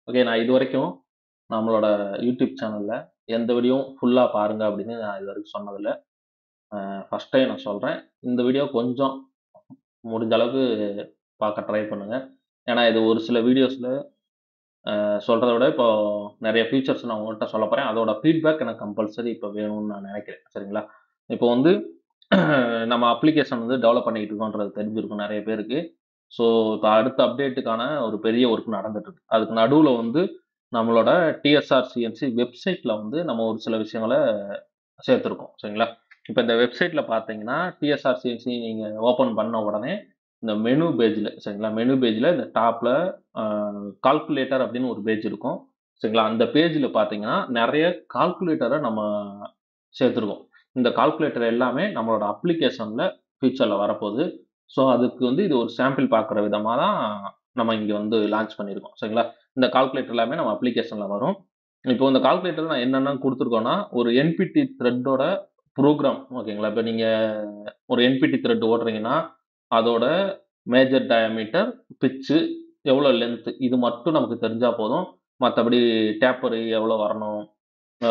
Okay. நான் இதுவரைக்கும் நம்மளோட யூடியூப் சேனல்ல எந்த வீடியோவும் ஃபுல்லா பாருங்க அப்படின்னு நான் இதுவரைக்கும் சொன்னதில்ல. ஃபர்ஸ்ட் டைம் நான் சொல்றேன். இந்த வீடியோ கொஞ்சம் முடிஞ்ச அளவுக்கு பார்க்க ட்ரை பண்ணுங்க. ஏன்னா இது ஒரு சில வீடியோஸ்ல சொல்றத விட இப்போ நெறைய ஃபீச்சர்ஸ் நான் உங்கள்ட்ட சொல்லப் போறேன். அதோட ஃபீட்பேக் எனக்கு கம்பல்சரி இப்ப வேணும்னு நான் நெனைக்கிறேன். சரிங்களா? இப்போ வந்து நம்ம அப்ளிகேஷன் வந்து டெவலப் பண்ணிக்கிட்டு இருக்கோம்ன்றது தெரிஞ்சிருக்கும் நெறைய பேருக்கு. ஸோ, இப்ப அடுத்த அப்டேட்டுக்கான ஒரு பெரிய ஒர்க் நடந்துட்டு இருக்கு. அதுக்கு நடுவுல வந்து நம்மளோட டிஎஸ்ஆர்சிஎன்சி வெப்சைட்ல வந்து நம்ம ஒரு சில விஷயங்கள சேர்த்திருக்கோம். சரிங்களா? இப்ப இந்த வெப்சைட்ல பார்த்தீங்கன்னா, டிஎஸ்ஆர்சிஎன்சி நீங்க ஓப்பன் பண்ண உடனே, இந்த மெனு பேஜ்ல சரிங்களா? மெனு பேஜ்ல இந்த டாப்ல அ கால்குலேட்டர் அப்படின்னு ஒரு பேஜ் இருக்கும். சரிங்களா? அந்த பேஜ்ல பார்த்தீங்கன்னா, நெறைய கால்குலேட்டர நம்ம சேர்த்திருக்கோம். இந்த கால்குலேட்டர் எல்லாமே நம்மளோட அப்ளிகேஷன்ல ஃபியூச்சர்ல வரப்போது. ஸோ, அதுக்கு வந்து இது ஒரு சாம்பிள் பார்க்குற விதமா தான் நம்ம இங்க வந்து லான்ச் பண்ணியிருக்கோம். சரிங்களா? இந்த கால்குலேட்டர் எல்லாமே நம்ம அப்ளிகேஷன்ல வரும். இப்போ இந்த கால்குலேட்டர் நான் என்னென்ன குடுத்துருக்கோம்னா, ஒரு என்பிடி த்ரெட்டோட புரோகிராம் ஓகேங்களா? இப்ப நீங்க ஒரு என்பிடி த்ரெட் ஓட்டுறீங்கன்னா, அதோட மேஜர் டயாமீட்டர், பிட்ச், எவ்வளோ லென்த் இது மட்டும் நமக்கு தெரிஞ்சா போதும். மத்தபடி டேப்பர் எவ்வளோ வரணும், ஆ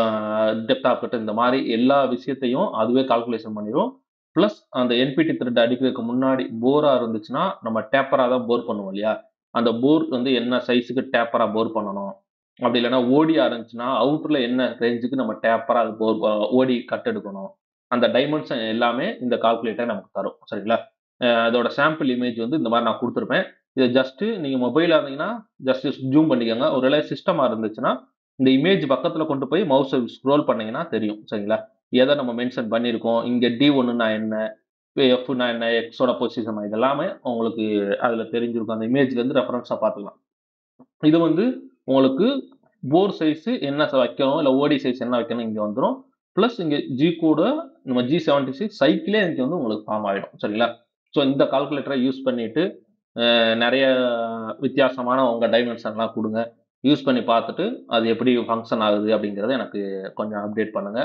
டெப்த் ஆஃப் கட் இந்த மாரி எல்லா விஷயத்தையும் அதுவே கால்குலேஷன் பண்ணிரும். பிளஸ் அந்த என்பிடி த்ரெட் அடிக்கிறதுக்கு முன்னாடி போரா இருந்துச்சுன்னா, நம்ம டேப்பரா தான் போர் பண்ணுவோம் இல்லையா? அந்த போர் வந்து என்ன சைஸ்க்கு டேப்பரா போர் பண்ணணும். அப்படி இல்லன்னா ஓடியா இருந்துச்சுன்னா, அவுட்டர்ல என்ன ரேஞ்சுக்கு நம்ம டேப்பரா அது போர் ஓடி கட் எடுக்கணும். அந்த டைமென்ஷன் எல்லாமே இந்த கால்குலேட்டர் நமக்கு தரும். சரிங்களா? அதோட சாம்பிள் இமேஜ் வந்து இந்த மாரி நான் குடுத்திருப்பேன். இத ஜஸ்ட் நீங்க மொபைலா இருந்தீங்கன்னா, ஜஸ்ட் ஜூம் பண்ணிக்கோங்க. ஒருவேளை சிஸ்டமா இருந்துச்சுன்னா, இந்த இமேஜ் பக்கத்துல கொண்டு போய் மவுஸ ஸ்க்ரோல் பண்ணீங்கன்னா தெரியும். சரிங்களா? எத நம்ம மென்ஷன் பண்ணியிருக்கோம். இங்க D1ன்னா என்ன? Fன்னா என்ன? Xோட பொசிஷன் இது எல்லாமே உங்களுக்கு அதுல தெரிஞ்சிருக்கும். அந்த இமேஜ்ல இருந்து ரெஃபரன்ஸா பார்த்துக்கலாம். இது வந்து உங்களுக்கு போர் சைஸ் என்ன வைக்கணும், இல்ல ஓடி சைஸ் என்ன வைக்கணும் இங்க வந்துரும். பிளஸ் இங்க ஜி கோட நம்ம G76 சைக்கிளே இங்க வந்து உங்களுக்கு ஃபார்ம் ஆயிடும். சரிங்களா? ஸோ இந்த கால்குலேட்டர யூஸ் பண்ணிட்டு நெறைய வித்தியாசமான உங்க டைமென்ஷன்லாம் குடுங்க. யூஸ் பண்ணி பார்த்துட்டு, அது எப்படி ஃபங்ஷன் ஆகுது அப்படிங்கிறத எனக்கு கொஞ்சம் அப்டேட் பண்ணுங்க.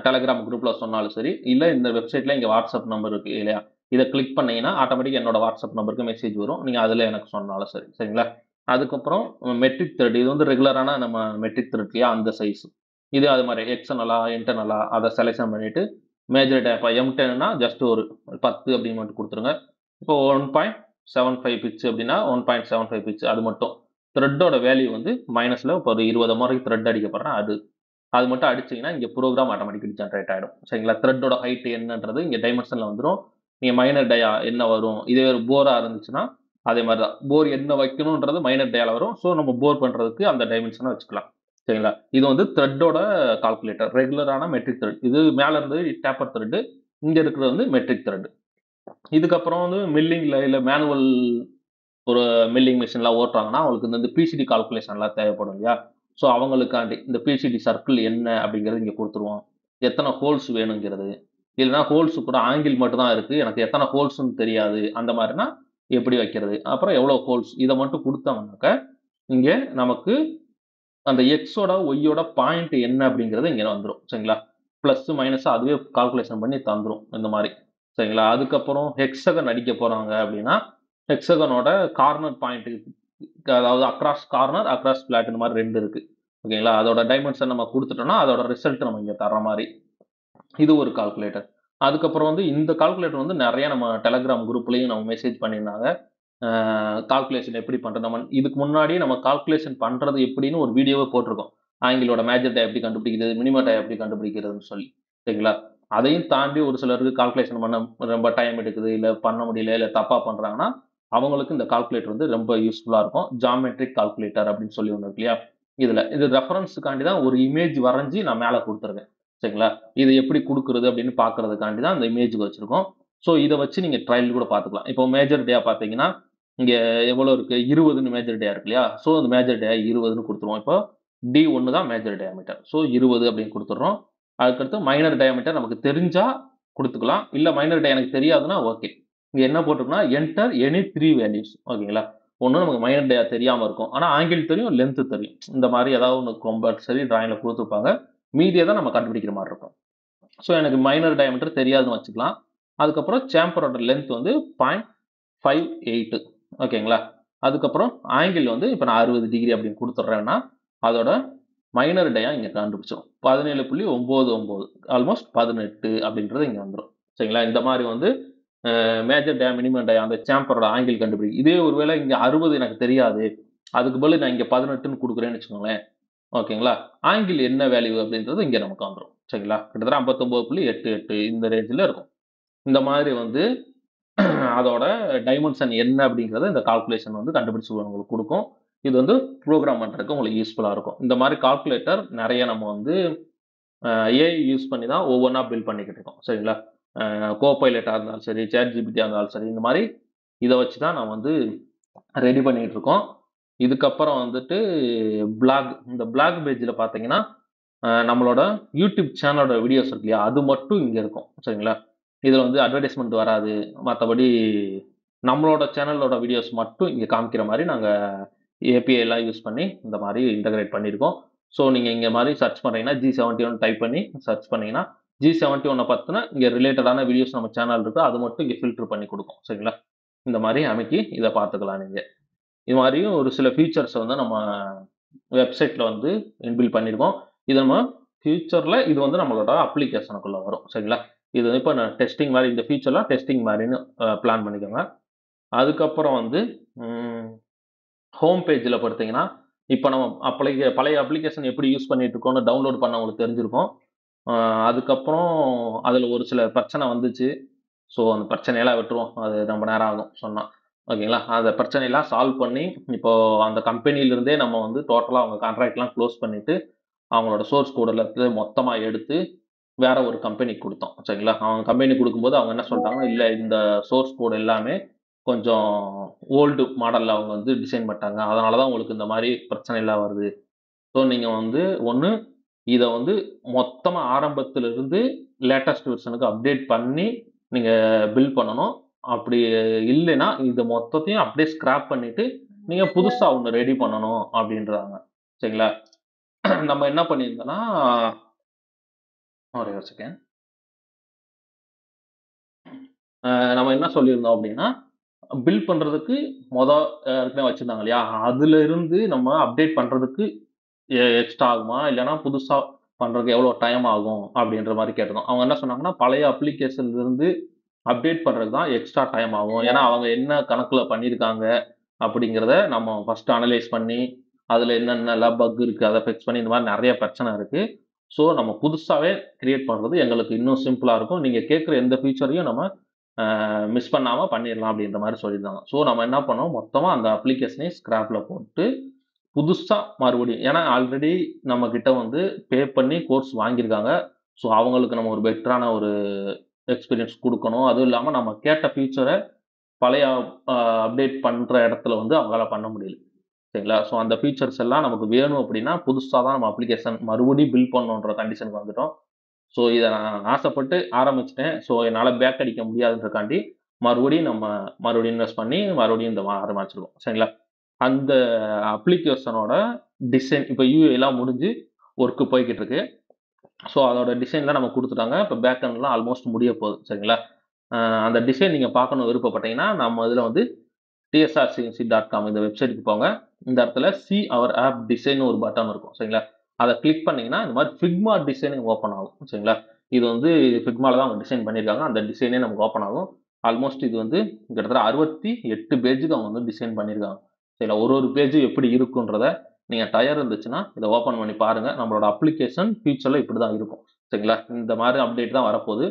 Telegram குரூப்ல சொன்னாலும் சரி, இல்ல இந்த வெப்சைட்ல இங்க WhatsApp நம்பர் இருக்கு இல்லையா? இத கிளிக் பண்ணீங்கன்னா, ஆட்டோமேட்டிக்கா என்னோட WhatsApp நம்பருக்கு மெசேஜ் வரும். நீங்க அதுல எனக்கு சொன்னாலும் சரி. சரிங்களா? அதுக்கப்புறம் மெட்ரிக் த்ரெட் இது வந்து ரெகுலரான நம்ம மெட்ரிக் த்ரெட் இல்லையா? அந்த சைஸ். இது அது மாரி எக்ஸ்டர்னலா, இன்டர்னலா அத செலக்ஷன் பண்ணிட்டு, மேஜர் டேப்பா M10ன்னா ஜஸ்ட் ஒரு 10 அப்படின்னு மட்டும் குடுத்துருங்க. இப்போ 1.75 பிட்ச் அப்படின்னா 1.75 பிட்ச் அது மட்டும். த்ரெட்டோட வேல்யூ வந்து மைனஸ்ல இப்போ ஒரு 20 முறை த்ரெட் அடிக்க போறேன்னா அது. அது மட்டும் அடிச்சீங்கன்னா, இங்க புரோகிராம் ஆட்டோமேட்டிக்கலி ஜெனரேட் ஆயிடும். சரிங்களா? த்ரெட்டோட ஹைட் என்னன்றது இங்க டைமென்ஷன்ல வந்துரும். நீங்க மைனர் டயா என்ன வரும்? இதே ஒரு போரா இருந்துச்சுன்னா, அதே மாரி தான். போர் என்ன வைக்கணும்ன்றது மைனர் டயால வரும். ஸோ நம்ம போர் பண்றதுக்கு அந்த டைமென்ஷன வச்சுக்கலாம். சரிங்களா? இது வந்து த்ரெட்டோட கால்குலேட்டர். ரெகுலரான மெட்ரிக் த்ரெட். இது மேல இருந்தது டேப்பர் த்ரெட். இங்க இருக்கிறது வந்து மெட்ரிக் த்ரெட். இதுக்கப்புறம் வந்து மில்லிங்ல இல்ல மேனுவல் ஒரு மில்லிங் மிஷின்லாம் ஓட்டுறாங்கன்னா, அவங்களுக்கு இந்த பிசிடி கால்குலேஷன்லாம் தேவைப்படும் இல்லையா? ஸோ அவங்களுக்காண்டி இந்த பிசிடி சர்க்கிள் என்ன அப்படிங்கிறது இங்க குடுத்துருவோம். எத்தன ஹோல்ஸ் வேணுங்கிறது. இல்லன்னா ஹோல்ஸ் கூட ஆங்கிள் மட்டும் தான் இருக்கு. எனக்கு எத்தன ஹோல்ஸ்ன்னு தெரியாது. அந்த மாரினா எப்படி வைக்கிறது? அப்புறம் எவ்வளோ ஹோல்ஸ் இத மட்டும் குடுத்தாங்கனாக்க, இங்க நமக்கு அந்த எக்ஸோட, ஒய்யோட பாயிண்ட் என்ன அப்படிங்கிறது இங்க வந்துரும். சரிங்களா? பிளஸ், மைனஸ் அதுவே கால்குலேஷன் பண்ணி தந்துரும். இந்த மாரி. சரிங்களா? அதுக்கப்புறம் ஹெக்ஸாகன் அடிக்க போறாங்க அப்படின்னா, ஹெக்ஸாகனோட கார்னர் பாயிண்ட் அதாவது அக்ராஸ் கார்னர், அக்ராஸ் பிளாட் இந்த மாரி 2 இருக்கு. ஓகேங்களா? அதோட டைமென்ஷன் நம்ம குடுத்துட்டோம்னா, அதோட ரிசல்ட் நம்ம இங்க தர்ற மாரி. இது ஒரு கால்குலேட்டர். அதுக்கப்புறம் வந்து இந்த கால்குலேட்டர் வந்து நெறைய நம்ம டெலகிராம் குரூப்லயும் நம்ம மெசேஜ் பண்ணியிருந்தாங்க. அ கால்குலேஷன் எப்படி பண்றது? நம்ம இதுக்கு முன்னாடி நம்ம கால்குலேஷன் பண்றது எப்படின்னு ஒரு வீடியோவே போட்டிருக்கோம். ஆங்கிலோட மேஜர் டை எப்படி கண்டுபிடிக்கிறது? மினிமம் டை எப்படி கண்டுபிடிக்கிறதுன்னு சொல்லி. சரிங்களா? அதையும் தாண்டி ஒரு சிலருக்கு கால்குலேஷன் பண்ண ரொம்ப டைம் எடுக்குது, இல்ல பண்ண முடியல, இல்ல தப்பா பண்றாங்கன்னா, அவங்களுக்கு இந்த கால்குலேட்டர் வந்து ரொம்ப யூஸ்ஃபுல்லா இருக்கும். ஜியோமெட்ரிக் கால்குலேட்டர் அப்படின்னு சொல்லி ஒண்ணு இருக்கு இல்லையா? இது ரெஃபரன்ஸ்க்காண்டி தான் ஒரு இமேஜ் வரைஞ்சு நான் மேல குடுத்துருக்கேன். சரிங்களா? இத எப்படி குடுக்குறது அப்படின்னு பார்க்கறதுக்காண்டி தான் அந்த இமேஜ் வச்சிருக்கோம். ஸோ இத வச்சு நீங்க ட்ரையல் கூட பார்த்துக்கலாம். இப்போ மேஜர் டேயா பார்த்தீங்கன்னா, இங்க எவ்வளோ இருக்கு? 20ன்னு மேஜர் டேயா இருக்கு இல்லையா? ஸோ அந்த மேஜர் டேயா 20ன்னு குடுத்துருவோம். இப்போ D1 தான் மேஜர் டயாமீட்டர். ஸோ 20 அப்படின்னு குடுத்துடுறோம். அதுக்கடுத்து மைனர் டயாமீட்டர் நமக்கு தெரிஞ்சா குடுத்துக்கலாம். இல்ல மைனர் டை எனக்கு தெரியாதுன்னா ஓகே. இங்க என்ன போட்டிருக்குன்னா, என்டர் எனி 3 வேல்யூஸ் ஓகேங்களா? ஒண்ணு நமக்கு மைனர் டயா தெரியாம இருக்கும். ஆனா ஆங்கிள் தெரியும், லென்த் தெரியும். இந்த மாரி ஏதாவது ஒண்ணு கம்பல்சரி டிராயிங்ல குடுத்துருப்பாங்க. மீதிய தான் நம்ம கண்டுபிடிக்கிற மாரி இருக்கும். ஸோ எனக்கு மைனர் டயாமீட்டர் தெரியாதுன்னு வச்சுக்கலாம். அதுக்கப்புறம் சேம்பரோட லென்த் வந்து 0.58 ஓகேங்களா? அதுக்கப்புறம் ஆங்கிள் வந்து இப்போ நான் 60 டிகிரி அப்படின்னு கொடுத்துட்றேன்னா அதோட மைனர் டயா இங்கே கண்டுபிடிச்சிடும். 17.99 ஆல்மோஸ்ட் 18 அப்படின்றது இங்கே வந்துடும். சரிங்களா? இந்த மாதிரி வந்து மேஜர் டயா மினிமம் டயா அந்த சேம்பரோட ஆங்கிள் கண்டுபிடிக்கும். இதே ஒருவேளை இங்கே 60 எனக்கு தெரியாது, அதுக்கு பதில் நான் இங்கே 18ன்னு கொடுக்குறேன்னு வச்சுக்கோங்களேன். ஓகேங்களா? ஆங்கிள் என்ன வேல்யூ அப்படின்றது இங்கே நமக்கு வந்துடும். சரிங்களா? கிட்டத்தட்ட 59.88 இந்த ரேஞ்சில் இருக்கும். இந்த மாதிரி வந்து அதோட டைமென்ஷன் என்ன அப்படிங்கிறத இந்த கால்குலேஷன் வந்து கண்டுபிடிச்சு உங்களுக்கு கொடுக்கும். இது வந்து ப்ரோக்ராம் பண்ணுறதுக்கு உங்களுக்கு யூஸ்ஃபுல்லாக இருக்கும். இந்த மாதிரி கால்குலேட்டர் நிறைய நம்ம வந்து ஏஐ யூஸ் பண்ணி தான் ஒவ்வொன்றா பில்ட் பண்ணிக்கிட்டு இருக்கோம். சரிங்களா? கோபைலட்டாக இருந்தாலும் சரி, சேட் ஜிபிடியாக இருந்தாலும் சரி, இந்த மாதிரி இதை வச்சு தான் நான் வந்து ரெடி பண்ணிட்டு இருக்கோம். இதுக்கப்புறம் வந்துட்டு பிளாக், இந்த பிளாக் பேஜில் பார்த்தீங்கன்னா நம்மளோட யூடியூப் சேனலோட வீடியோஸ் இருக்கு இல்லையா, அது மட்டும் இங்கே இருக்கும். சரிங்களா? இதில் வந்து அட்வர்டைஸ்மெண்ட் வராது. மற்றபடி நம்மளோட சேனலோட வீடியோஸ் மட்டும் இங்கே காமிக்கிற மாதிரி நாங்கள் ஏபிஐ எல்லாம் யூஸ் பண்ணி இந்த மாதிரி இன்டகிரேட் பண்ணியிருக்கோம். ஸோ நீங்கள் இங்கே மாதிரி சர்ச் பண்ணுறீங்கன்னா G71 டைப் பண்ணி சர்ச் பண்ணீங்கன்னா G71 பற்றின இங்கே ரிலேட்டடான வீடியோஸ் நம்ம சேனல் இருக்குது, அது மட்டும் இங்கே ஃபில்டர் பண்ணி கொடுக்கும். சரிங்களா? இந்த மாதிரி அமைக்கி இதை பார்த்துக்கலாம் நீங்கள். இது மாதிரியும் ஒரு சில ஃபீச்சர்ஸ் வந்து நம்ம வெப்சைட்டில் வந்து இன்பில்ட் பண்ணியிருக்கோம். இது நம்ம ஃபியூச்சரில் இது வந்து நம்மளோட அப்ளிகேஷனுக்குள்ளே வரும். சரிங்களா? இது இப்போ நான் டெஸ்டிங் மாதிரி, இந்த ஃபியூச்சர்லாம் டெஸ்டிங் மாதிரின்னு பிளான் பண்ணிக்கோங்க. அதுக்கப்புறம் வந்து ஹோம் பேஜில் பார்த்தீங்கன்னா இப்போ நம்ம பழைய அப்ளிகேஷன் எப்படி யூஸ் பண்ணிட்டு இருக்கோம்னு டவுன்லோட் பண்ண உங்களுக்கு தெரிஞ்சிருக்கும். அதுக்கப்புறம் அதில் ஒரு சில பிரச்சனை வந்துச்சு. ஸோ அந்த பிரச்சனையெல்லாம் விட்டுருவோம், அது ரொம்ப நேரம் ஆகும் சொன்னால். ஓகேங்களா? அந்த பிரச்சனையெல்லாம் சால்வ் பண்ணி இப்போது அந்த கம்பெனியிலிருந்தே நம்ம வந்து டோட்டலாக அவங்க கான்ட்ராக்ட்லாம் க்ளோஸ் பண்ணிவிட்டு அவங்களோட சோர்ஸ் கோட் எல்லாத்தையும் மொத்தமாக எடுத்து வேற ஒரு கம்பெனிக்கு கொடுத்தோம். சரிங்களா? அவங்க கம்பெனி கொடுக்கும்போது அவங்க என்ன சொல்லிட்டாங்கன்னா, இல்லை இந்த சோர்ஸ் கோட் எல்லாமே கொஞ்சம் ஓல்டு மாடலில் அவங்க வந்து டிசைன் பண்ணிட்டாங்க, அதனால தான் உங்களுக்கு இந்த மாதிரி பிரச்சனை எல்லாம் வருது. ஸோ நீங்கள் வந்து ஒன்று இதை வந்து மொத்தமாக ஆரம்பத்திலிருந்து லேட்டஸ்ட் வெர்ஷனுக்கு அப்டேட் பண்ணி நீங்கள் பில்ட் பண்ணணும். அப்படி இல்லைன்னா இதை மொத்தத்தையும் அப்படியே ஸ்கிராப் பண்ணிட்டு நீங்கள் புதுசாக ஒன்று ரெடி பண்ணணும் அப்படின்றாங்க. சரிங்களா? நம்ம என்ன பண்ணியிருந்தோம்னா, ஒரே ஒரு செகண்ட், நம்ம என்ன சொல்லியிருந்தோம் அப்படின்னா, பில்ட் பண்ணுறதுக்கு ஏற்கனவே வச்சுருந்தாங்க இல்லையா, அதுல இருந்து நம்ம அப்டேட் பண்ணுறதுக்கு எக்ஸ்ட்ரா ஆகுமா, இல்லைன்னா புதுசாக பண்ணுறதுக்கு எவ்வளோ டைம் ஆகும் அப்படின்ற மாதிரி கேட்டிருந்தோம். அவங்க என்ன சொன்னாங்கன்னா, பழைய அப்ளிகேஷன்லேருந்து அப்டேட் பண்ணுறதுக்கு தான் எக்ஸ்ட்ரா டைம் ஆகும். ஏன்னா அவங்க என்ன கணக்கில் பண்ணியிருக்காங்க அப்படிங்கிறத நம்ம ஃபஸ்ட்டு அனலைஸ் பண்ணி அதில் என்னென்னலாம் பக் இருக்குது அதை ஃபிக்ஸ் பண்ணி இந்த மாதிரி நிறைய பிரச்சனை இருக்குது. ஸோ நம்ம புதுசாகவே கிரியேட் பண்ணுறது எங்களுக்கு இன்னும் சிம்பிளாக இருக்கும். நீங்கள் கேட்குற எந்த ஃபீச்சரையும் நம்ம மிஸ் பண்ணாமல் பண்ணிடலாம் அப்படின்ற மாதிரி சொல்லியிருந்தாங்க. ஸோ நம்ம என்ன பண்ணோம், மொத்தமாக அந்த அப்ளிகேஷனையும் ஸ்கிராப்பில் போட்டு புதுசாக மறுபடியும், ஏன்னா ஆல்ரெடி நம்மக்கிட்ட வந்து பே பண்ணி கோர்ஸ் வாங்கியிருக்காங்க. ஸோ அவங்களுக்கு நம்ம ஒரு பெட்டரான ஒரு எக்ஸ்பீரியன்ஸ் கொடுக்கணும். அதுவும் இல்லாமல் நம்ம கேட்ட ஃபீச்சரை பழைய அப்டேட் பண்ணுற இடத்துல வந்து அவங்களால பண்ண முடியல. சரிங்களா? ஸோ அந்த ஃபீச்சர்ஸ் எல்லாம் நமக்கு வேணும் அப்படின்னா புதுசாக தான் நம்ம அப்ளிகேஷன் மறுபடியும் பில்ட் பண்ணணுன்ற கண்டிஷனுக்கு வந்துட்டோம். ஸோ இதை நான் ஆசைப்பட்டு ஆரம்பிச்சிட்டேன். ஸோ என்னால் பேக் அடிக்க முடியாதுன்றக்காண்டி மறுபடியும் இன்வெஸ்ட் பண்ணி மறுபடியும் இந்த ஆரம்பிச்சிருக்கோம். சரிங்களா? அந்த அப்ளிகேஷனோட டிசைன் இப்போ யூஏலாம் முடிஞ்சு ஒர்க்கு போய்கிட்டு இருக்கு. ஸோ அதோட டிசைன்லாம் நம்ம கொடுத்துட்டாங்க. இப்போ பேக் எண்ட்லாம் ஆல்மோஸ்ட் முடிய போகுது. சரிங்களா? அந்த டிசைன் நீங்கள் பார்க்கணும் விருப்பப்பட்டீங்கன்னா நம்ம இதில் வந்து tsrcnc.com இந்த வெப்சைட்டுக்கு போங்க. இந்த இடத்துல சி அவர் ஆப் டிசைன் ஒரு பட்டன் இருக்கும். சரிங்களா? அதை கிளிக் பண்ணீங்கன்னா இந்த மாதிரி ஃபிக்மா டிசைனிங் ஓப்பன் ஆகும். சரிங்களா? இது வந்து ஃபிக்மாவில் தான் அவங்க டிசைன் பண்ணியிருக்காங்க. அந்த டிசைனே நமக்கு ஓப்பன் ஆகும். ஆல்மோஸ்ட் இது வந்து கிட்டத்தட்ட 68 பேஜுக்கு அவங்க வந்து டிசைன் பண்ணியிருக்காங்க. சரிங்களா? ஒரு பேஜ் எப்படி இருக்குன்றத நீங்கள் டயர் இருந்துச்சுன்னா இதை ஓப்பன் பண்ணி பாருங்கள். நம்மளோட அப்ளிகேஷன் ஃபியூச்சரில் இப்படி தான் இருக்கும். சரிங்களா? இந்த மாதிரி அப்டேட் தான் வரப்போகுது.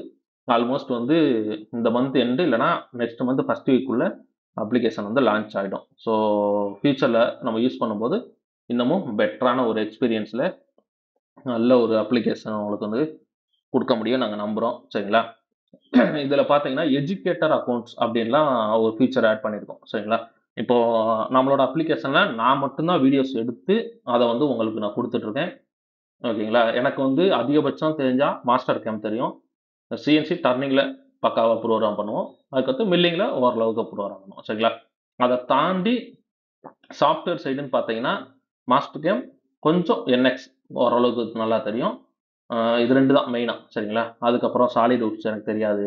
ஆல்மோஸ்ட் வந்து இந்த மந்த் எண்டு இல்லைனா நெக்ஸ்ட் மந்த் ஃபர்ஸ்ட் வீக்குள்ளே அப்ளிகேஷன் வந்து லான்ச் ஆகிடும். ஸோ ஃபியூச்சரில் நம்ம யூஸ் பண்ணும்போது இன்னமும் பெட்டரான ஒரு எக்ஸ்பீரியன்ஸில் நல்ல ஒரு அப்ளிகேஷன் உங்களுக்கு வந்து கொடுக்க முடியும் நாங்கள் நம்புகிறோம். சரிங்களா? இதில் பார்த்தீங்கன்னா எஜுகேட்டர் அக்கௌண்ட்ஸ் அப்படின்லாம் ஒரு ஃபீச்சர் ஆட் பண்ணியிருக்கோம். சரிங்களா? இப்போது நம்மளோட அப்ளிகேஷனில் நான் மட்டும்தான் வீடியோஸ் எடுத்து அதை வந்து உங்களுக்கு நான் கொடுத்துட்ருக்கேன். ஓகேங்களா? எனக்கு வந்து அதிகபட்சம் தெரிஞ்சால் மாஸ்டர் கேம் தெரியும். சிஎன்சி டர்னிங்கில் பக்காவாக ப்ரோக்ராம் பண்ணுவோம். அதுக்கடுத்து மில்லிங்கில் ஓரளவுக்கு ப்ரோக்ராம் பண்ணுவோம். சரிங்களா? அதை தாண்டி சாஃப்ட்வேர் சைடுன்னு பார்த்தீங்கன்னா மாஸ்டர் கேம், கொஞ்சம் என்எக்ஸ் ஓரளவுக்கு நல்லா தெரியும். இது 2 தான் மெயினாக. சரிங்களா? அதுக்கப்புறம் சாலிட் வுட்ஸ் எனக்கு தெரியாது.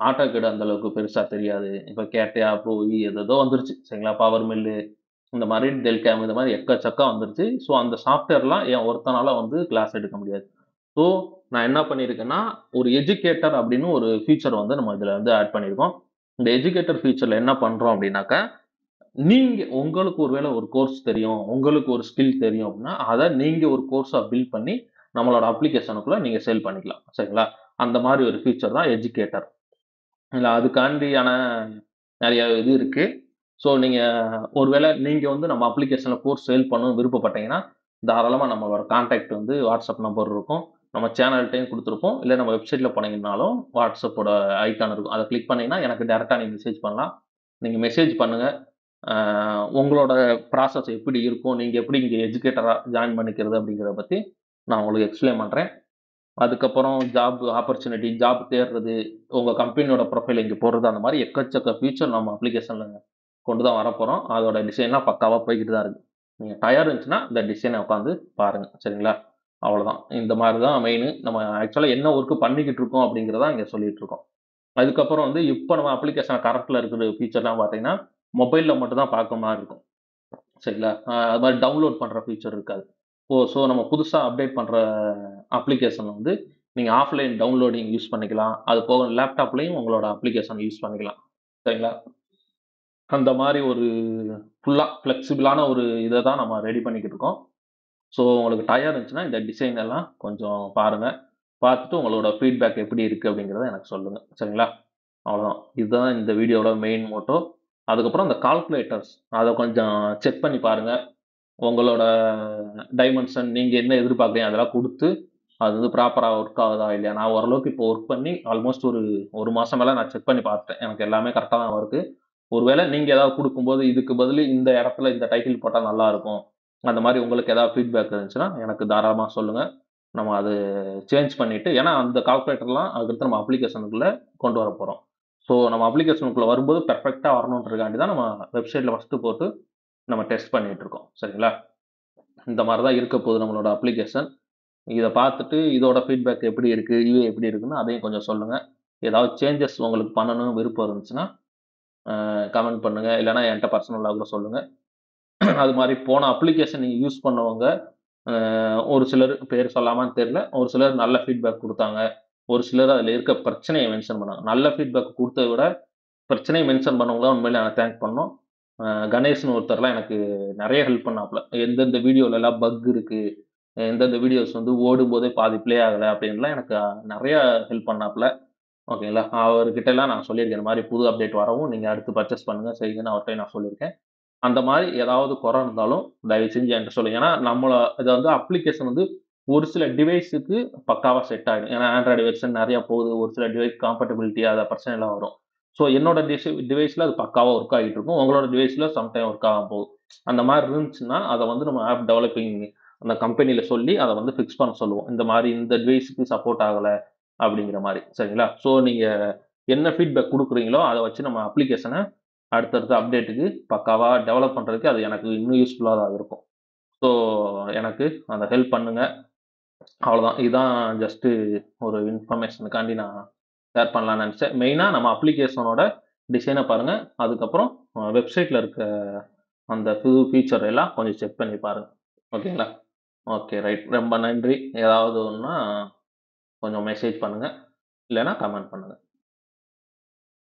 ஆட்டோகேட் அந்த அளவுக்கு பெருசாக தெரியாது. இப்போ கேட்டியா ப்ரோ ஏதோ வந்துருச்சு. சரிங்களா? பவர் மில்லு இந்த மாதிரி டெல் கேம் இந்த மாதிரி எக்கச்சக்கம் வந்துருச்சு. ஸோ அந்த சாஃப்ட்வேர்லாம் என் ஒருத்தனால வந்து கிளாஸ் எடுக்க முடியாது. ஸோ நான் என்ன பண்ணியிருக்கேன்னா, ஒரு எஜுகேட்டர் அப்படின்னு ஒரு ஃபீச்சர் வந்து நம்ம இதுல வந்து ஆட் பண்ணியிருக்கோம். இந்த எஜுகேட்டர் ஃபீச்சர்ல என்ன பண்றோம் அப்படின்னாக்கா, நீங்க உங்களுக்கு ஒரு வேள ஒரு கோர்ஸ் தெரியும், உங்களுக்கு ஒரு ஸ்கில் தெரியும் அப்படின்னா, அத நீங்க ஒரு கோர்ஸா பில்ட் பண்ணி நம்மளோட அப்ளிகேஷனுக்குள்ள நீங்க சேல் பண்ணிக்கலாம். சரிங்களா? அந்த மாரி ஒரு ஃபீச்சர் தான் எஜுகேட்டர். இல்ல அதுக்காண்டியான நெறைய இது இருக்கு. ஸோ நீங்க ஒருவேள நீங்க வந்து நம்ம அப்ளிகேஷன்ல கோர்ஸ் சேல் பண்ணணும்னு விருப்பப்பட்டீங்கன்னா, தாராளமா நம்மளோட கான்டாக்ட் வந்து வாட்ஸ்அப் நம்பர் இருக்கும். நம்ம சேனல்ட்டயும் குடுத்துருப்போம். இல்ல நம்ம வெப்சைட்ல போனீங்கன்னாலும் வாட்ஸ்அப்போட ஐகான் இருக்கும். அத கிளிக் பண்ணீங்கன்னா, எனக்கு டைரக்ட்டா நீங்க மெசேஜ் பண்ணலாம். நீங்க மெசேஜ் பண்ணுங்க. அ உங்களோட ப்ராசஸ் எப்படி இருக்கும்? நீங்க எப்படி இங்க எஜுகேட்டரா ஜாயின் பண்ணிக்கிறது அப்படிங்கிறத பத்தி நான் உங்களுக்கு எக்ஸ்பிளைன் பண்றேன். அதுக்கப்புறம் ஜாப் ஆப்பர்ச்சுனிட்டி, ஜாப் தேடுறது, உங்க கம்பெனியோட ப்ரொஃபைல் இங்க போடுறது, அந்த மாரி எக்கச்சக்க ஃபீச்சர் நம்ம அப்ளிகேஷன்ல கொண்டு தான் வரப்போறோம். அதோட டிசைன்லாம் பக்காவா போய்க்கிட்டு தான் இருக்கு. நீங்க டயர் இருந்துச்சுன்னா, இந்த டிசைன உட்காந்து பாருங்க. சரிங்களா? அவ்வளோதான். இந்த மாரி தான் மெயினு. நம்ம ஆக்சுவலா என்ன ஒர்க் பண்ணிக்கிட்டு இருக்கோம் அப்படிங்கிறத இங்க சொல்லிட்டு இருக்கோம். அதுக்கப்புறம் வந்து இப்ப நம்ம அப்ளிகேஷன் கரண்ட்ல இருக்கிற ஃபீச்சர்லாம் பார்த்தீங்கன்னா, மொபைல்ல மட்டும் தான் பார்க்க மாரி இருக்கும். சரிங்களா? அது மாரி டவுன்லோட் பண்ற ஃபீச்சர் இருக்காது. ஸோ நம்ம புதுசா அப்டேட் பண்ற அப்ளிகேஷன் வந்து நீங்க ஆஃப்லைன் டவுன்லோடிங் யூஸ் பண்ணிக்கலாம். அது போக லேப்டாப்லயும் உங்களோட அப்ளிகேஷன் யூஸ் பண்ணிக்கலாம். சரிங்களா? அந்த மாரி ஒரு ஃபுல்லா ஃப்ளெக்சிபிளான ஒரு இத தான் நம்ம ரெடி பண்ணிக்கிட்டு இருக்கோம். ஸோ உங்களுக்கு டயம் இருந்துச்சுன்னா, இந்த டிசைன் எல்லாம் கொஞ்சம் பாருங்க. பார்த்துட்டு உங்களோட ஃபீட்பேக் எப்படி இருக்கு அப்படிங்கிறத எனக்கு சொல்லுங்க. சரிங்களா? அவ்வளோதான். இதுதான் இந்த வீடியோட மெயின் மோட்டோ. அதுக்கப்புறம் அந்த கால்குலேட்டர்ஸ் அத கொஞ்சம் செக் பண்ணி பாருங்க. உங்களோட டைமென்ஷன் நீங்க என்ன எதிர்பார்க்குறீங்க அதெல்லாம் குடுத்து, அது வந்து ப்ராப்பரா ஒர்க் ஆகுதா இல்லையா? நான் ஓரளவுக்கு இப்போ ஒர்க் பண்ணி ஆல்மோஸ்ட் ஒரு 1 மாசம் மேல நான் செக் பண்ணி பார்த்துட்டேன். எனக்கு எல்லாமே கரெக்ட்டா தான் வருது. ஒருவேள நீங்க ஏதாவது குடுக்கும்போது, இதுக்கு பதிலு இந்த இடத்துல இந்த டைட்டில் போட்டா நல்லா இருக்கும். அந்த மாரி உங்களுக்கு ஏதாவது ஃபீட்பேக் இருந்துச்சுன்னா, எனக்கு தாராளமா சொல்லுங்க. நம்ம அது சேஞ்ச் பண்ணிட்டு ஏன்னா அந்த கால்குலேட்டர்லாம் அதுக்கடுத்து நம்ம அப்ளிகேஷனுக்குள்ள கொண்டு வரப்போறோம். ஸோ நம்ம அப்ளிகேஷனுக்குள்ள வரும்போது பெர்ஃபெக்ட்டா வரணுன்றதுக்காண்டி தான் நம்ம வெப்சைட்ல ஃபர்ஸ்ட்டு போட்டு நம்ம டெஸ்ட் பண்ணிட்டு இருக்கோம். சரிங்களா? இந்த மாரி தான் இருக்க போகுது நம்மளோட அப்ளிகேஷன். இத பார்த்துட்டு இதோட ஃபீட்பேக் எப்படி இருக்கு? யூஐ எப்படி இருக்குன்னு அதையும் கொஞ்சம் சொல்லுங்க. ஏதாவது சேஞ்சஸ் உங்களுக்கு பண்ணணும்னு விருப்பம் இருந்துச்சுன்னா, கமெண்ட் பண்ணுங்க. இல்லன்னா என்ட்ட பர்சனலா கூட சொல்லுங்க. அது மாரி போன அப்ளிகேஷன் நீங்க யூஸ் பண்ணவங்க, அ ஒரு சிலர் பேர் சொல்லாமான்னு தெரியல. ஒரு சிலர் நல்ல ஃபீட்பேக் குடுத்தாங்க. ஒரு சிலர் அதுல இருக்க பிரச்சனைய மென்ஷன் பண்ணாங்க. நல்ல ஃபீட்பேக் குடுத்தத விட, பிரச்சனைய மென்ஷன் பண்ணவங்க தான் உண்மையிலே நான் தேங்க் பண்ணணும். கணேஷ்ன்னு ஒருத்தர்லாம் எனக்கு நெறைய ஹெல்ப் பண்ணாப்ல. எந்தெந்த வீடியோலலாம் பக் இருக்கு, எந்தெந்த வீடியோஸ் வந்து ஓடும்போதே பாதி ப்ளே ஆகல அப்டின்னுலாம் எனக்கு நெறைய ஹெல்ப் பண்ணாப்ல. ஓகேங்களா. அவர்கிட்டலாம் நான் சொல்லியிருக்கேன். இந்த மாரி புது அப்டேட் வரவும் நீங்க அடுத்து பர்ச்சேஸ் பண்ணுங்க, செய்யுங்கன்னு அவர்ட்டயும் நான் சொல்லியிருக்கேன். அந்த மாரி ஏதாவது குறை இருந்தாலும் தயவு செஞ்சு என்ட்ட சொல்லுங்க. ஏன்னா, இத வந்து அப்ளிகேஷன் வந்து ஒரு சில டிவைஸுக்கு பக்காவா செட் ஆயிடும். ஏன்னா, ஆண்ட்ராய்டு வெர்ஷன் நெறைய போகுது. ஒரு சில டிவைஸ் காம்பேட்டபிலிட்டி அத பிரச்சனைலாம் வரும். ஸோ என்னோட டிவைஸ்ல அது பக்காவா ஒர்க் ஆகிட்டு இருக்கும். உங்களோட டிவைஸ்ல சம்டைம் ஒர்க் ஆகாம போகும். அந்த மாரி இருந்துச்சுன்னா, அத வந்து நம்ம ஆப் டெவலப்பிங் அந்த கம்பெனில சொல்லி அத வந்து ஃபிக்ஸ் பண்ண சொல்லுவோம். இந்த மாரி இந்த டிவைஸ்க்கு சப்போர்ட் ஆகல அப்படிங்கிற மாரி. சரிங்களா? ஸோ நீங்க என்ன ஃபீட்பேக் குடுக்குறீங்களோ, அத வச்சு நம்ம அப்ளிகேஷன அடுத்தடுத்த அப்டேட்டுக்கு பக்காவா டெவலப் பண்றதுக்கு அது எனக்கு இன்னும் யூஸ்ஃபுல்லா தான் இருக்கும். ஸோ எனக்கு அந்த ஹெல்ப் பண்ணுங்க. அவ்வளோதான். இதுதான் ஜஸ்ட்டு ஒரு இன்ஃபர்மேஷனுக்காண்டி நான் ஷேர் பண்ணலாம்னு நெனச்சேன். மெயினா நம்ம அப்ளிகேஷனோட டிசைன பாருங்க. அதுக்கப்புறம் வெப்சைட்ல இருக்க அந்த புது ஃபீச்சர் எல்லாம் கொஞ்சம் செக் பண்ணி பாருங்க. ஓகேங்களா? Okay right. ரொம்ப நன்றி. ஏதாவது ஒண்ணுனா கொஞ்சம் மெசேஜ் பண்ணுங்க. இல்லன்னா கமெண்ட் பண்ணுங்க.